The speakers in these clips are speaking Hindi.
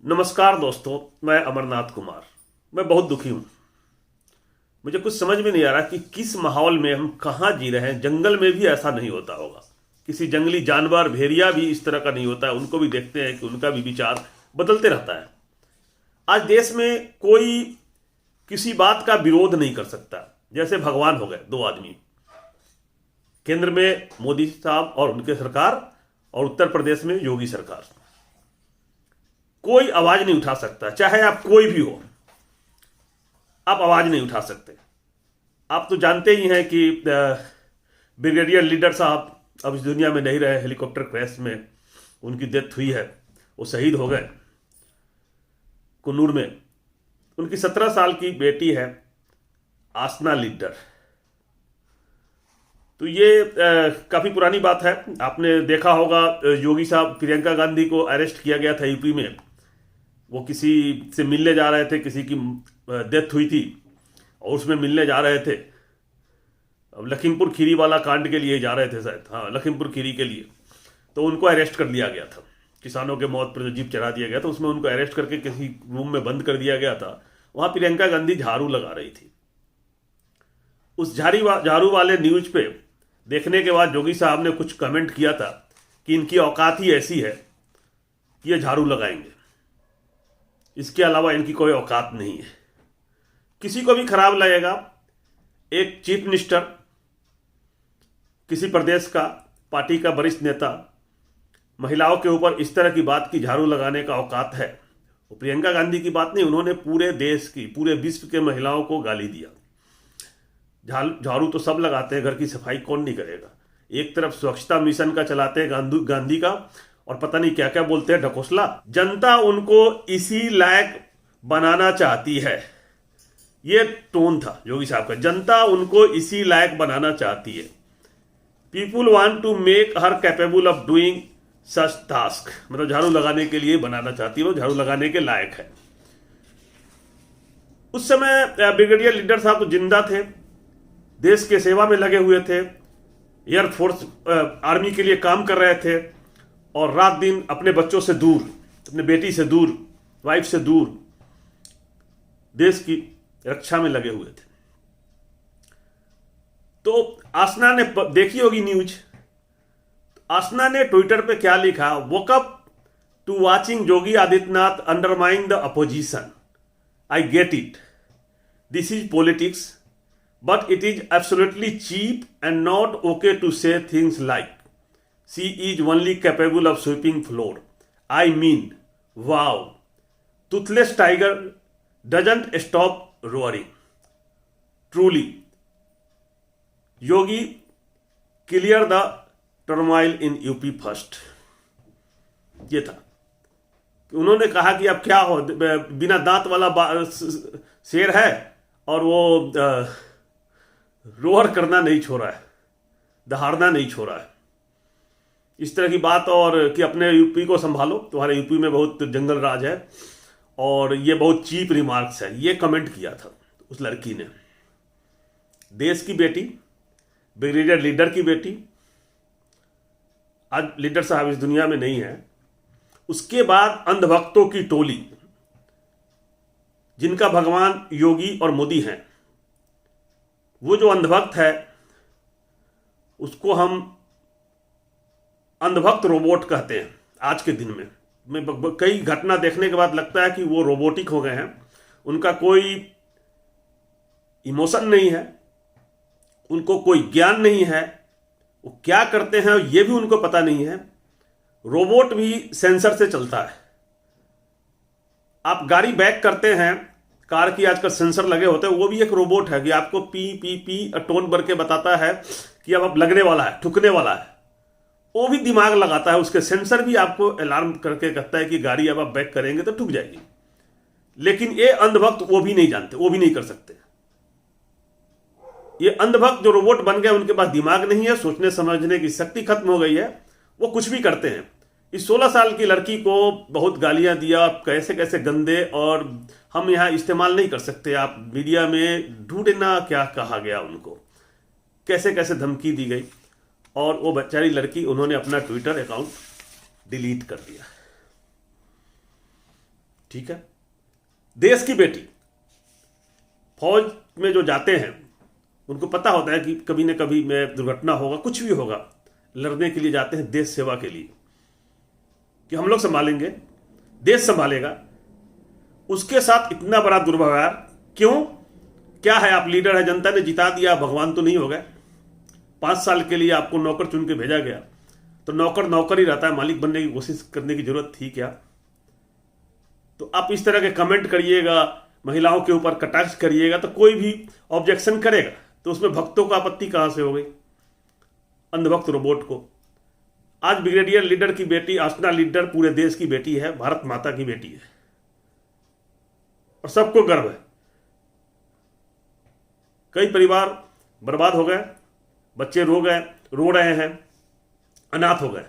नमस्कार दोस्तों, मैं अमरनाथ कुमार। मैं बहुत दुखी हूँ। मुझे कुछ समझ में नहीं आ रहा कि किस माहौल में हम कहाँ जी रहे हैं। जंगल में भी ऐसा नहीं होता होगा, किसी जंगली जानवर भेड़िया भी इस तरह का नहीं होता है। उनको भी देखते हैं कि उनका भी विचार बदलते रहता है। आज देश में कोई किसी बात का विरोध नहीं कर सकता। जैसे भगवान हो गए दो आदमी, केंद्र में मोदी साहब और उनके सरकार, और उत्तर प्रदेश में योगी सरकार। कोई आवाज नहीं उठा सकता, चाहे आप कोई भी हो, आप आवाज नहीं उठा सकते। आप तो जानते ही हैं कि ब्रिगेडियर लीडर साहब अब इस दुनिया में नहीं रहे। हेलीकॉप्टर क्रैश में उनकी डेथ हुई है, वो शहीद हो गए कुन्नूर में। उनकी 17 साल की बेटी है आसना लीडर। तो ये काफी पुरानी बात है। आपने देखा होगा, योगी साहब, प्रियंका गांधी को अरेस्ट किया गया था यूपी में। वो किसी से मिलने जा रहे थे, किसी की डेथ हुई थी और उसमें मिलने जा रहे थे। अब लखीमपुर खीरी वाला कांड के लिए जा रहे थे शायद, हाँ, लखीमपुर खीरी के लिए। तो उनको अरेस्ट कर लिया गया था। किसानों के मौत पर जो जीप चढ़ा दिया गया था, उसमें उनको अरेस्ट करके किसी रूम में बंद कर दिया गया था। वहां प्रियंका गांधी झाड़ू लगा रही थी। उस झाड़ू वाले न्यूज पे देखने के बाद योगी साहब ने कुछ कमेंट किया था कि इनकी औकात ही ऐसी है कि ये झाड़ू लगाएंगे, इसके अलावा इनकी कोई औकात नहीं है। किसी को भी खराब लगेगा, एक चीफ मिनिस्टर, किसी प्रदेश का, पार्टी का वरिष्ठ नेता, महिलाओं के ऊपर इस तरह की बात की झाड़ू लगाने का औकात है। वो प्रियंका गांधी की बात नहीं, उन्होंने पूरे देश की, पूरे विश्व के महिलाओं को गाली दिया। झाड़ू तो सब लगाते हैं, घर की सफाई कौन नहीं करेगा। एक तरफ स्वच्छता मिशन का चलाते हैं गांधी का, और पता नहीं क्या क्या बोलते हैं, ढकोसला। जनता उनको इसी लायक बनाना चाहती है। ये टोन था योगी साहब का, जनता उनको इसी लायक बनाना चाहती है। People want to make her capable of doing such task, मतलब झाड़ू लगाने के लिए बनाना चाहती है, वो झाड़ू लगाने के लायक है। उस समय ब्रिगेडियर लीडर साहब तो जिंदा थे, देश के सेवा में लगे हुए थे, एयरफोर्स आर्मी के लिए काम कर रहे थे, और रात दिन अपने बच्चों से दूर, अपने बेटी से दूर, वाइफ से दूर, देश की रक्षा में लगे हुए थे। तो आसना ने देखी होगी न्यूज। आसना ने ट्विटर पे क्या लिखा, woke up to watching Yogi Adityanath undermine the opposition. I get it, this is politics, but it is absolutely cheap and not okay to say things like she is only capable of sweeping floor. I mean, wow, toothless tiger doesn't stop roaring. Truly, Yogi, clear the turmoil in UP first. ये था कि उन्होंने कहा कि अब क्या हो, बिना दांत वाला शेर है और वो रोहर करना नहीं छोड़ा है, दहाड़ना नहीं छोड़ा है, इस तरह की बात। और कि अपने यूपी को संभालो, तुम्हारे यूपी में बहुत जंगल राज है, और ये बहुत चीप रिमार्क्स है। ये कमेंट किया था उस लड़की ने। देश की बेटी, ब्रिगेडियर लीडर की बेटी, आज लीडर साहब इस दुनिया में नहीं है। उसके बाद अंधभक्तों की टोली, जिनका भगवान योगी और मोदी हैं। वो जो अंधभक्त है, उसको हम अंधभक्त रोबोट कहते हैं आज के दिन में। मैं कई घटना देखने के बाद लगता है कि वो रोबोटिक हो गए हैं। उनका कोई इमोशन नहीं है, उनको कोई ज्ञान नहीं है, वो क्या करते हैं ये भी उनको पता नहीं है। रोबोट भी सेंसर से चलता है। आप गाड़ी बैक करते हैं, कार की आजकल सेंसर लगे होते हैं, वो भी एक रोबोट है कि आपको पी पी पी टोन भर के बताता है कि अब लगने वाला है, ठुकने वाला है। वो भी दिमाग लगाता है, उसके सेंसर भी आपको अलार्म करके कहता है कि गाड़ी अब आप बैक करेंगे तो ठुक जाएगी। लेकिन ये अंधभक्त वो भी नहीं जानते, वो भी नहीं कर सकते। ये अंधभक्त जो रोबोट बन गए, उनके पास दिमाग नहीं है, सोचने समझने की शक्ति खत्म हो गई है, वो कुछ भी करते हैं। इस 16 साल की लड़की को बहुत गालियां दिया, कैसे कैसे गंदे, और हम यहाँ इस्तेमाल नहीं कर सकते। आप मीडिया में ढूंढना क्या कहा गया उनको, कैसे कैसे धमकी दी गई, और वो बेचारी लड़की, उन्होंने अपना ट्विटर अकाउंट डिलीट कर दिया। ठीक है, देश की बेटी फौज में जो जाते हैं उनको पता होता है कि कभी न कभी में दुर्घटना होगा, कुछ भी होगा, लड़ने के लिए जाते हैं देश सेवा के लिए, कि हम लोग संभालेंगे, देश संभालेगा। उसके साथ इतना बड़ा दुर्व्यवहार क्यों? क्या है, आप लीडर है, जनता ने जिता दिया, भगवान तो नहीं हो गए। 5 साल के लिए आपको नौकर चुन के भेजा गया, तो नौकर नौकर ही रहता है, मालिक बनने की कोशिश करने की जरूरत थी क्या? तो आप इस तरह के कमेंट करिएगा, महिलाओं के ऊपर कटाक्ष करिएगा, तो कोई भी ऑब्जेक्शन करेगा, तो उसमें भक्तों को आपत्ति कहां से हो गई? अंधभक्त रोबोट को। आज ब्रिगेडियर लीडर की बेटी, आसना लीडर पूरे देश की बेटी है, भारत माता की बेटी है, और सबको गर्व है। कई परिवार बर्बाद हो गए, बच्चे रो रहे हैं, अनाथ हो गए।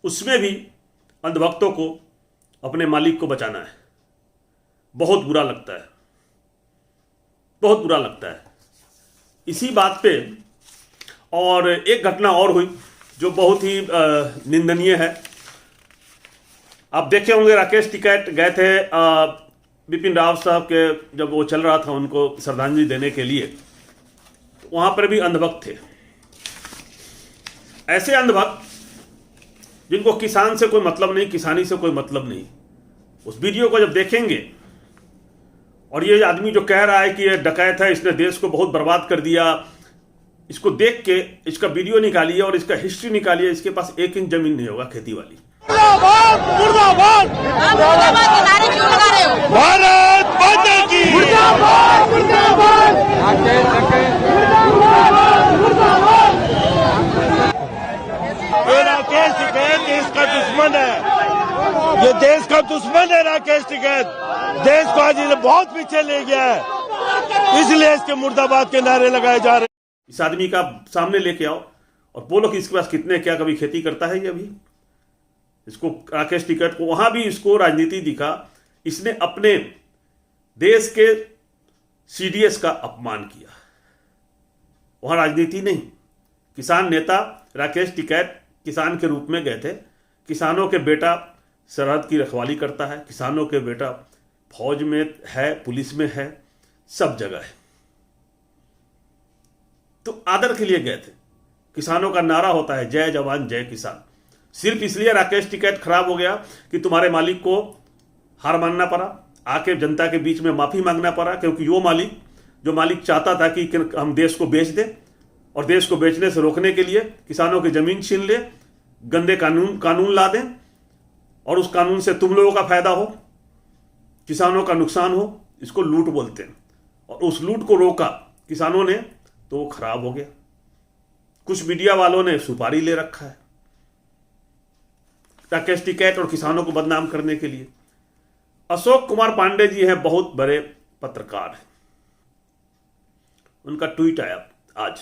उसमें भी अंधभक्तों को अपने मालिक को बचाना है। बहुत बुरा लगता है, बहुत बुरा लगता है। इसी बात पे और एक घटना और हुई जो बहुत ही निंदनीय है। आप देखे होंगे, राकेश टिकैत गए थे बिपिन रावत साहब के, जब वो चल रहा था उनको श्रद्धांजलि देने के लिए, तो वहां पर भी अंधभक्त थे। ऐसे अंधभक्त जिनको किसान से कोई मतलब नहीं, किसानी से कोई मतलब नहीं, उस वीडियो को जब देखेंगे, और ये आदमी जो कह रहा है कि ये डकैत है, इसने देश को बहुत बर्बाद कर दिया, इसको देख के इसका वीडियो निकालिए और इसका हिस्ट्री निकालिए, इसके पास 1 इंच जमीन नहीं होगा खेती वाली। मुर्दाबाद मुर्दाबाद मुर्दाबाद के नारे क्यों लगा रहे हो? भारत माता की मुर्दाबाद मुर्दाबाद मुर्दाबाद। ये राकेश टिकैत देश का दुश्मन है, ये देश का दुश्मन है राकेश टिकैत। देश को आज ये बहुत पीछे ले गया है, इसलिए इसके मुर्दाबाद के नारे लगाए जा रहे हैं। इस आदमी का सामने लेके आओ और बोलो कि इसके पास कितने, क्या कभी खेती करता है ये? अभी इसको, राकेश टिकैत को, वहां भी इसको राजनीति दिखा। इसने अपने देश के सीडीएस का अपमान किया, वहां राजनीति नहीं। किसान नेता राकेश टिकैत किसान के रूप में गए थे। किसानों के बेटा सरहद की रखवाली करता है, किसानों के बेटा फौज में है, पुलिस में है, सब जगह है। तो आदर के लिए गए थे। किसानों का नारा होता है जय जवान जय किसान। सिर्फ इसलिए राकेश टिकैत खराब हो गया कि तुम्हारे मालिक को हार मानना पड़ा, आके जनता के बीच में माफी मांगना पड़ा, क्योंकि वो मालिक, जो मालिक चाहता था कि हम देश को बेच दें, और देश को बेचने से रोकने के लिए किसानों की जमीन छीन ले, गंदे कानून ला दें, और उस कानून से तुम लोगों का फायदा हो, किसानों का नुकसान हो, इसको लूट बोलते हैं। और उस लूट को रोका किसानों ने, तो वो खराब हो गया। कुछ मीडिया वालों ने सुपारी ले रखा है राकेश टिकैत और किसानों को बदनाम करने के लिए। अशोक कुमार पांडे जी हैं, बहुत बड़े पत्रकार हैं। उनका ट्वीट आया आज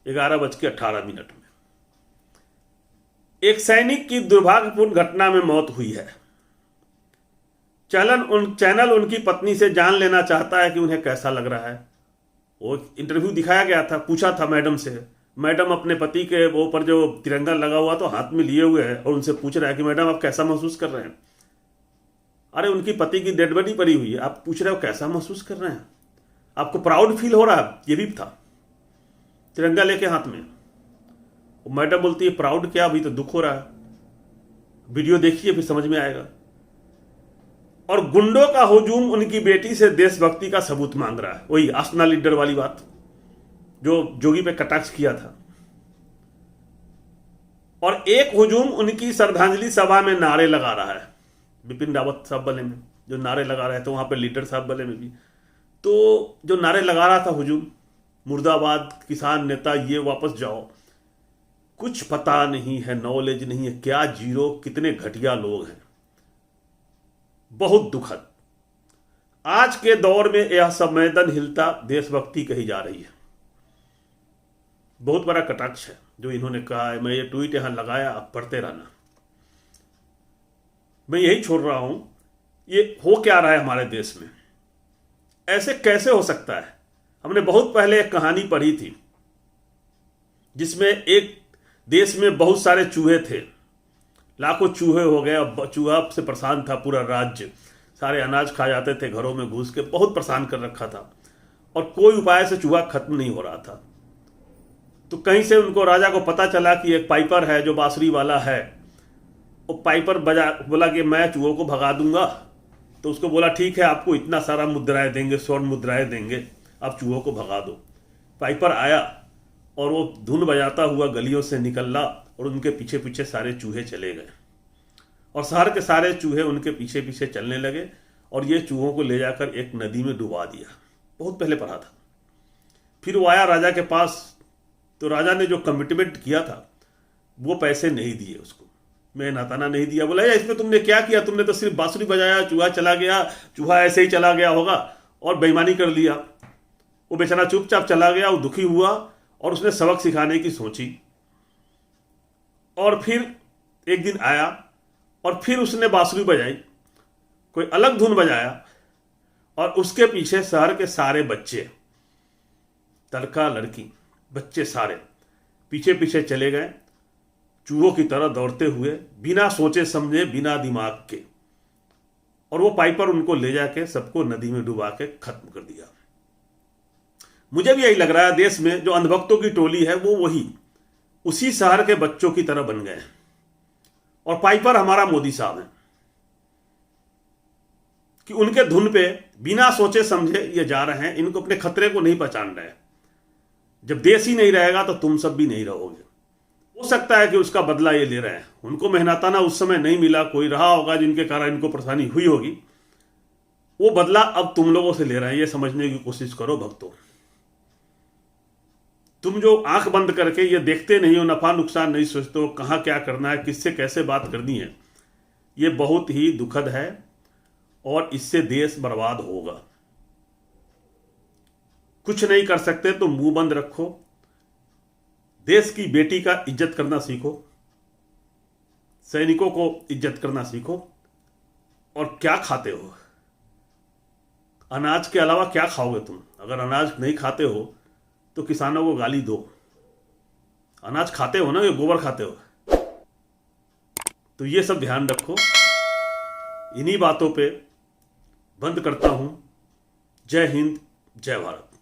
11:18 में। एक सैनिक की दुर्भाग्यपूर्ण घटना में मौत हुई है। चैनल उनकी पत्नी से जान लेना चाहता है कि उन्हें कैसा लग रहा है। वो इंटरव्यू दिखाया गया था, पूछा था मैडम से। मैडम अपने पति के ऊपर जो तिरंगा लगा हुआ तो हाथ में लिए हुए है, और उनसे पूछ रहा है कि मैडम आप कैसा महसूस कर रहे हैं? अरे उनकी पति की डेड बॉडी पड़ी हुई है, आप पूछ रहे हो कैसा महसूस कर रहे हैं? आपको प्राउड फील हो रहा है? ये भी था तिरंगा लेके हाथ में। वो मैडम बोलती है प्राउड क्या, अभी तो दुख हो रहा है, वीडियो देखिए फिर समझ में आएगा। और गुंडों का हुजूम उनकी बेटी से देशभक्ति का सबूत मांग रहा है। वही आसना लीडर वाली बात जो जोगी पे कटाक्ष किया था। और एक हुजूम उनकी श्रद्धांजलि सभा में नारे लगा रहा है, बिपिन रावत साहब वाले में जो नारे लगा रहे थे, वहां पे लीडर साहब वाले में भी। तो जो नारे लगा रहा था हुजूम, मुर्दाबाद, किसान नेता, ये वापस जाओ, कुछ पता नहीं है, नॉलेज नहीं है, क्या जीरो, कितने घटिया लोग हैं। बहुत दुखद। आज के दौर में यह संवेदनहीनता देशभक्ति कही जा रही है। बहुत बड़ा कटाक्ष है जो इन्होंने कहा है। मैं ये ट्वीट यहां लगाया, आप पढ़ते रहना। मैं यही छोड़ रहा हूं, ये हो क्या रहा है हमारे देश में? ऐसे कैसे हो सकता है? हमने बहुत पहले एक कहानी पढ़ी थी जिसमें एक देश में बहुत सारे चूहे थे, लाखों चूहे हो गए। अब चूहा से परेशान था पूरा राज्य, सारे अनाज खा जाते थे घरों में घुस के, बहुत परेशान कर रखा था और कोई उपाय से चूहा खत्म नहीं हो रहा था। तो कहीं से उनको राजा को पता चला कि एक पाइपर है जो बांसुरी वाला है, वो पाइपर बजा बोला कि मैं चूहों को भगा दूंगा। तो उसको बोला ठीक है, आपको इतना सारा मुद्राएं देंगे, स्वर्ण मुद्राएं देंगे, आप चूहों को भगा दो। पाइपर आया और वो धुन बजाता हुआ गलियों से निकला और उनके पीछे पीछे सारे चूहे चले गए और शहर के सारे चूहे उनके पीछे पीछे चलने लगे और ये चूहों को ले जाकर एक नदी में डुबा दिया। बहुत पहले पढ़ा था। फिर वो आया राजा के पास, तो राजा ने जो कमिटमेंट किया था वो पैसे नहीं दिए उसको, मैं नाताना नहीं दिया। बोला यार इसमें तुमने क्या किया, तुमने तो सिर्फ बांसुरी बजाया, चूहा चला गया, चूहा ऐसे ही चला गया होगा और बेईमानी कर लिया। वो बेचारा चुपचाप चला गया, वो दुखी हुआ और उसने सबक सिखाने की सोची। और फिर एक दिन आया और फिर उसने बांसुरी बजाई, कोई अलग धुन बजाया और उसके पीछे शहर के सारे बच्चे, लड़का लड़की बच्चे सारे पीछे पीछे चले गए, चूहों की तरह दौड़ते हुए, बिना सोचे समझे, बिना दिमाग के। और वो पाइपर उनको ले जाके सबको नदी में डुबा के खत्म कर दिया। मुझे भी यही लग रहा है, देश में जो अंधभक्तों की टोली है वो वही उसी शहर के बच्चों की तरह बन गए हैं और पाइपर हमारा मोदी साहब है कि उनके धुन पे बिना सोचे समझे ये जा रहे हैं, इनको अपने खतरे को नहीं पहचान रहे। जब देश ही नहीं रहेगा तो तुम सब भी नहीं रहोगे। हो सकता है कि उसका बदला ये ले रहे हैं, उनको मेहनताना उस समय नहीं मिला, कोई रहा होगा जिनके कारण इनको परेशानी हुई होगी, वो बदला अब तुम लोगों से ले रहे हैं। ये समझने की कोशिश करो भक्तों, तुम जो आंख बंद करके ये देखते नहीं हो, नफा नुकसान नहीं सोचते हो, कहाँ क्या करना है, किससे कैसे बात करनी है, ये बहुत ही दुखद है और इससे देश बर्बाद होगा। कुछ नहीं कर सकते तो मुंह बंद रखो, देश की बेटी का इज्जत करना सीखो, सैनिकों को इज्जत करना सीखो। और क्या खाते हो, अनाज के अलावा क्या खाओगे तुम? अगर अनाज नहीं खाते हो तो किसानों को गाली दो। अनाज खाते हो ना, ये गोबर खाते हो। तो ये सब ध्यान रखो। इन्हीं बातों पे बंद करता हूं। जय हिंद, जय भारत।